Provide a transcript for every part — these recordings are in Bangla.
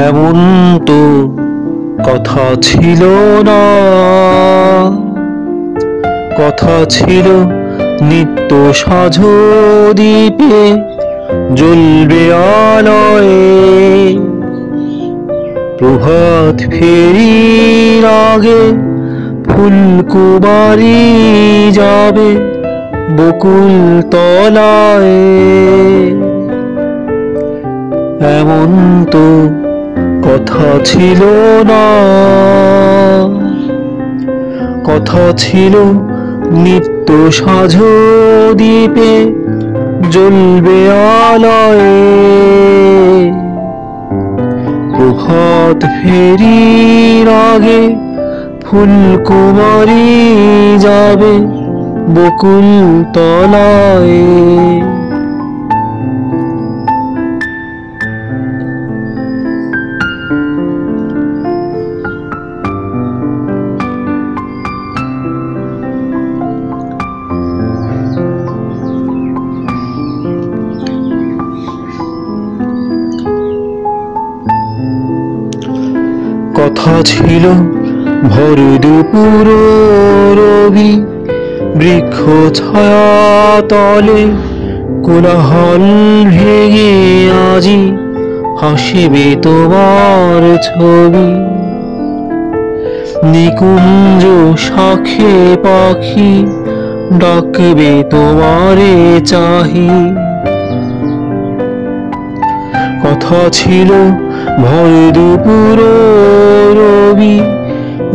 এমন তো কথা ছিল না, কথা ছিল নিত্য সাজো দ্বীপে জ্বলবে আলোয়। প্রভাত ফেরির আগে ফুলকুমারী যাবে বকুল তলায়। এমন তো কথা ছিল না, কথা ছিল নিত্য সাজো দ্বীপে জ্বলবে আলোয়। প্রভাত ফেরির আগে ফুলকুমারী যাবে বকুল তলায়। কথা ছিল ভর দুপুর রবি বৃক্ষ ছায়া তলে কোলাহল ভেঙে আজি হাসিবে তোমার ছবি। নিকুঞ্জ শাখে পাখি ডাকবে তোমারে চাহি। কথা ছিল ভর দুপুর রবি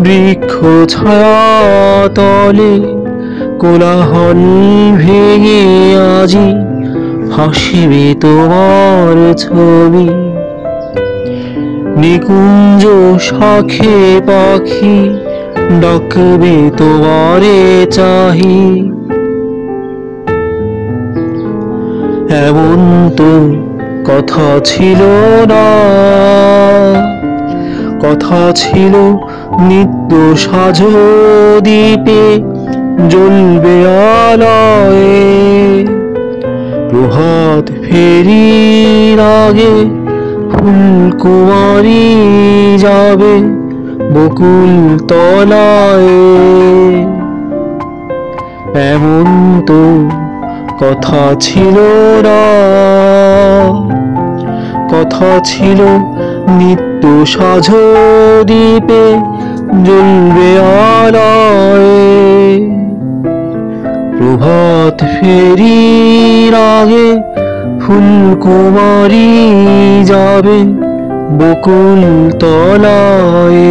বৃক্ষ ছায়া তলে কোলাহল ভেঙে আজি হাসিবে তোমার ছবি। নিকুঞ্জ শাখে পাখি ডাকবে তোমারে চাহি। এমন তো কথা ছিল না, কথা ছিল নিত্য সাজো দ্বীপে জ্বলবে আলোয়। প্রভাত ফেরির আগে ফুলকুমারী যাবে বকুল তলায়। এমন তো কথা ছিল না, কথা ছিল নিত্য সাজো দ্বীপে জ্বলবে আলোয়। প্রভাত ফেরির আগে ফুলকুমারী যাবে বকুল তলায়।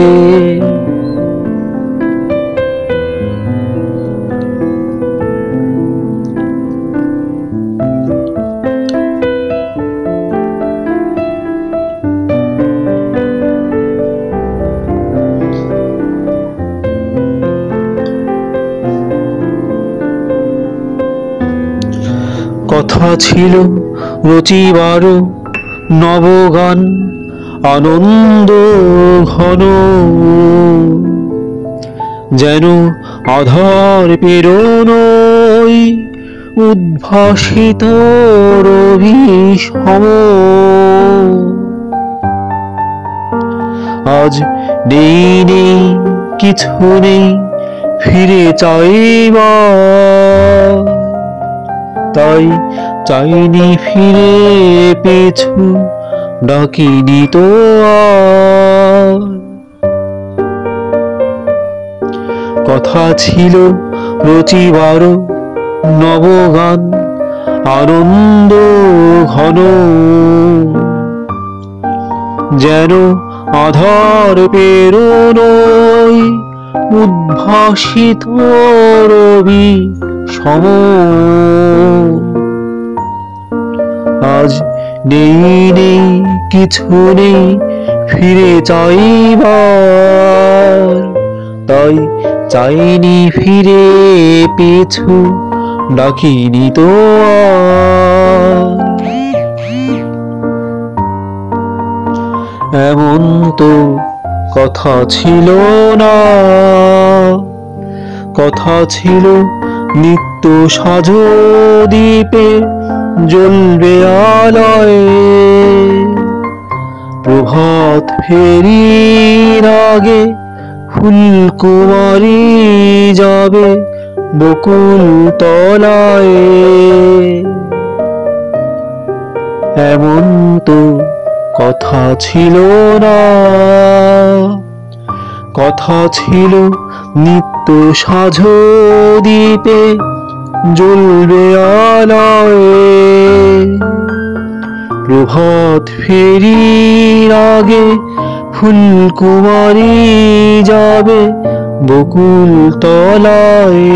কথা ছিল রচিবার নবগান আনন্দ ঘন, যেন আধার প্রেরণই উদ্ভাসিত রবি সম। আজ নেই নেই কিছু নেই ফিরে চাইবা, তাই চাইনি ফিরে পিছু ডাকিনি তো আর। কথা ছিল রচিবার নবগান আনন্দ ঘন, যেন আধার প্রেরণই উদ্ভাসিত রবি সম। আজ নেই নেই কিছু নেই ফিরে চাইবার, তাই চাইনি ফিরে পিছু ডাকিনি তো আর। এমন তো কথা ছিল না, কথা ছিল নিত্য সাজো দ্বীপে জ্বলবে আলোয়। প্রভাত ফেরির আগে ফুলকুমারী যাবে বকুল তলায়। এমন তো কথা ছিল না, কথা ছিল নিত্য সাজো দ্বীপে জ্বলবে আলোয়। প্রভাত ফেরির আগে ফুলকুমারী যাবে বকুল তলায়।